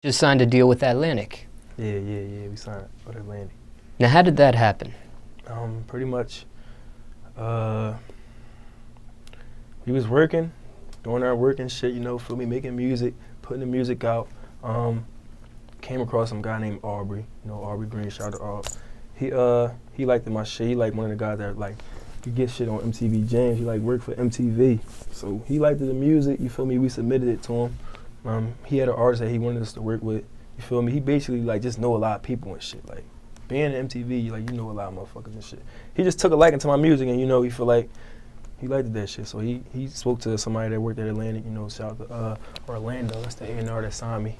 Just signed a deal with Atlantic. Yeah, we signed with Atlantic. Now, how did that happen? Pretty much, we was working, doing our work and shit, you know, feel me, making music, putting the music out. Came across some guy named Aubrey, you know, Aubrey Green, shout out to Aub. He liked my shit. He like one of the guys that like, you get shit on MTV Jams. He like worked for MTV. So he liked the music, you feel me, we submitted it to him. He had an artist that he wanted us to work with, you feel me. He basically like just know a lot of people and shit. Like being in MTV, like you know a lot of motherfuckers and shit. He just took a liking to my music and you know, he feel like he liked that shit. So he spoke to somebody that worked at Atlantic, you know, shout out to Orlando, that's the A&R that signed me.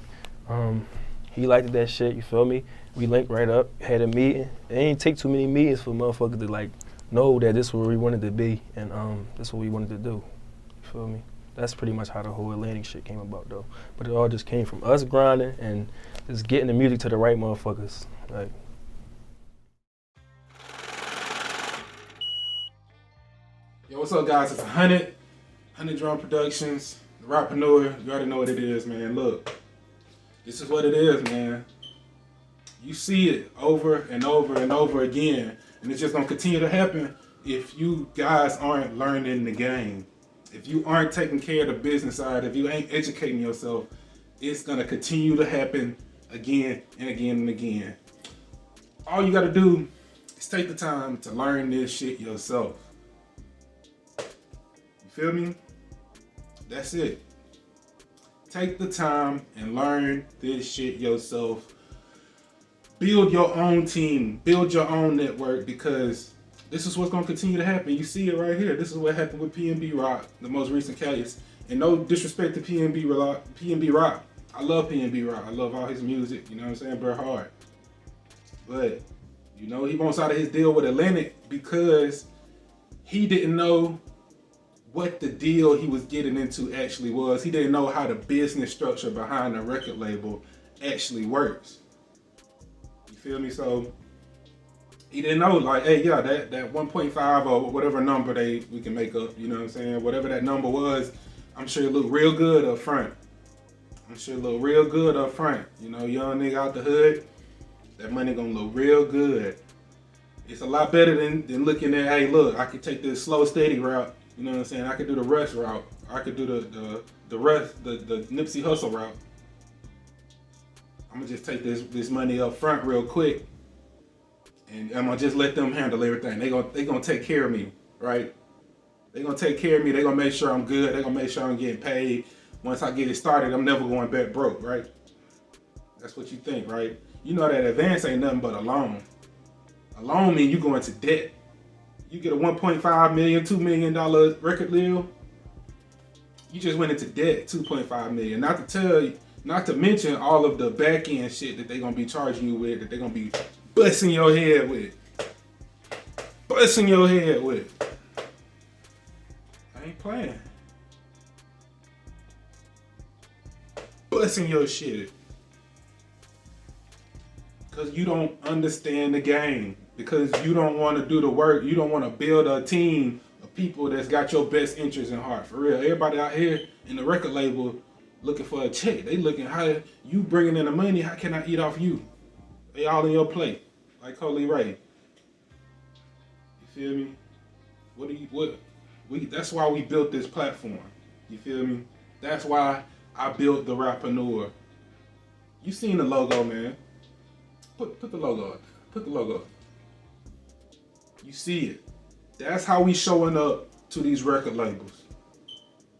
He liked that shit, you feel me? We linked right up, had a meeting. It ain't take too many meetings for motherfuckers to like know that this is where we wanted to be and this is what we wanted to do, you feel me? That's pretty much how the whole Atlantic shit came about though. But it all just came from us grinding and just getting the music to the right motherfuckers. Like. Yo, what's up guys? It's 100 Drum Productions, the Rappreneur. You already know what it is, man. Look, this is what it is, man. You see it over and over and over again, and it's just gonna continue to happen if you guys aren't learning the game. If you aren't taking care of the business side, if you ain't educating yourself, it's gonna continue to happen again and again and again. All you gotta do is take the time to learn this shit yourself. You feel me? That's it. Take the time and learn this shit yourself. Build your own team, build your own network, because this is what's gonna continue to happen. You see it right here. This is what happened with PNB Rock, the most recent case. And no disrespect to PNB Rock. I love PNB Rock. I love all his music, you know what I'm saying, Bret Hart. But, you know, he wants out of his deal with Atlantic because he didn't know what the deal he was getting into actually was. He didn't know how the business structure behind the record label actually works. You feel me? So he didn't know, like, hey, yeah, that 1.5 or whatever number we can make up, you know what I'm saying? Whatever that number was, I'm sure it looked real good up front. You know, young nigga out the hood, that money gonna look real good. It's a lot better than looking at, hey, look, I could take this slow, steady route. You know what I'm saying? I could do the rush route. I could do the Nipsey Hussle route. I'm gonna just take this money up front real quick, and I'm gonna just let them handle everything. They gonna take care of me, right? They gonna take care of me. They gonna make sure I'm good. They gonna make sure I'm getting paid. Once I get it started, I'm never going back broke, right? That's what you think, right? You know that advance ain't nothing but a loan. A loan means you go into debt. You get a $1.5 million, $2 million record deal, you just went into debt, $2.5 million. Not to mention all of the back end shit that they're gonna be charging you with, that they're gonna be busting your head with. I ain't playing. Busting your shit. Because you don't understand the game. Because you don't want to do the work. You don't want to build a team of people that's got your best interests in heart. For real. Everybody out here in the record label looking for a check. They looking, how you bringing in the money, how can I eat off you? They all in your plate. Like Holy Ray. You feel me? That's why we built this platform. You feel me? That's why I built the Rappreneur. You seen the logo, man. Put the logo up. Put the logo up. You see it. That's how we showing up to these record labels.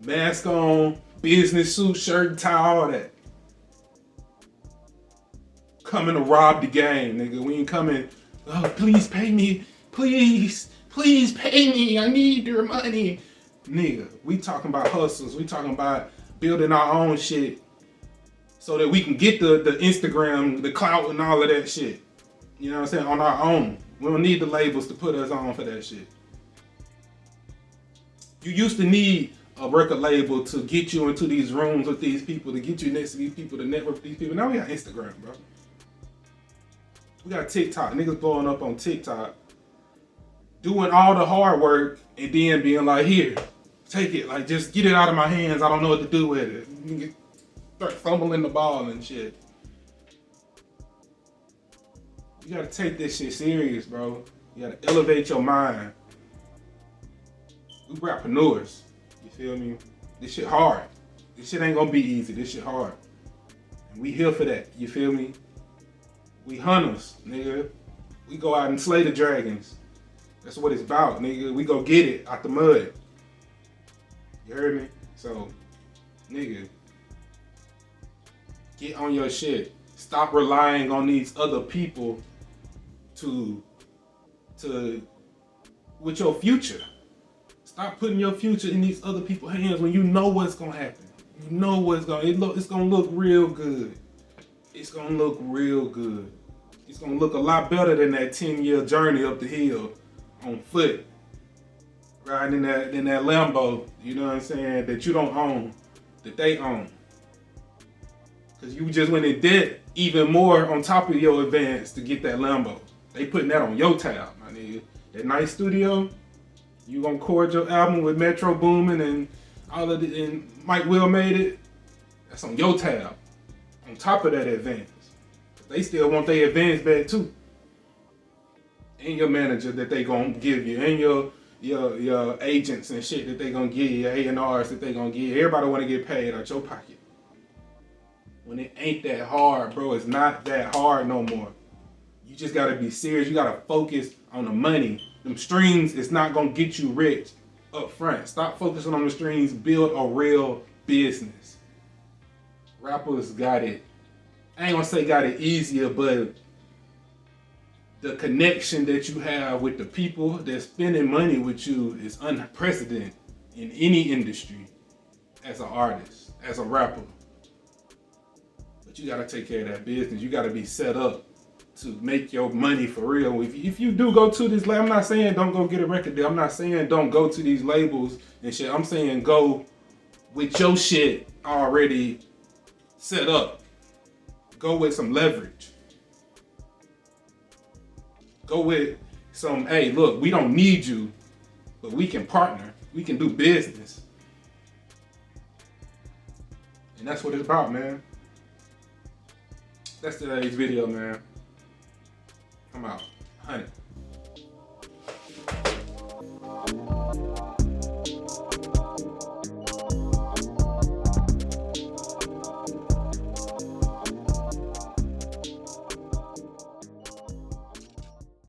Mask on, business suit, shirt and tie, all that. Coming to rob the game, nigga. We ain't coming, oh, please pay me. Please pay me. I need your money. Nigga, we talking about hustles. We talking about building our own shit so that we can get the Instagram, the clout and all of that shit. You know what I'm saying? On our own. We don't need the labels to put us on for that shit. You used to need a record label to get you into these rooms with these people, to get you next to these people, to network with these people. Now we got Instagram, bro. We got TikTok. Niggas blowing up on TikTok, doing all the hard work, and then being like, here, take it. Like, just get it out of my hands. I don't know what to do with it. Start fumbling the ball and shit. You gotta take this shit serious, bro. You gotta elevate your mind. We rappreneurs. You feel me? This shit hard. This shit ain't gonna be easy. This shit hard. And we here for that. You feel me? We hunters, nigga. We go out and slay the dragons. That's what it's about, nigga. We go get it out the mud. You heard me? So, nigga, get on your shit. Stop relying on these other people to with your future. Stop putting your future in these other people's hands when you know what's gonna happen. You know what's it's gonna look real good. It's gonna look real good. It's gonna look a lot better than that 10-year journey up the hill on foot. Riding in that Lambo, you know what I'm saying, that you don't own, that they own. Cause you just went in debt even more on top of your advance to get that Lambo. They putting that on your tab, my nigga. That nice studio, you gonna record your album with Metro Boomin and all of it, and Mike Will made it. That's on your tab. On top of that advance, they still want their advance back too. And your manager that they gonna give you, and your agents and shit that they gonna give you, your A&Rs that they gonna give you. Everybody wanna get paid out your pocket. When it ain't that hard, bro, it's not that hard no more. You just gotta be serious. You gotta focus on the money. Them streams is not gonna get you rich up front. Stop focusing on the streams. Build a real business. Rappers got it. I ain't gonna say got it easier, but the connection that you have with the people that's spending money with you is unprecedented in any industry as an artist, as a rapper. But you gotta take care of that business. You gotta be set up to make your money for real. If you do go to this, I'm not saying don't go get a record deal. I'm not saying don't go to these labels and shit. I'm saying go with your shit already set up. Go with some leverage. Go with some, hey, look, we don't need you, but we can partner. We can do business. And that's what it's about, man. That's today's video, man. I'm out. 100.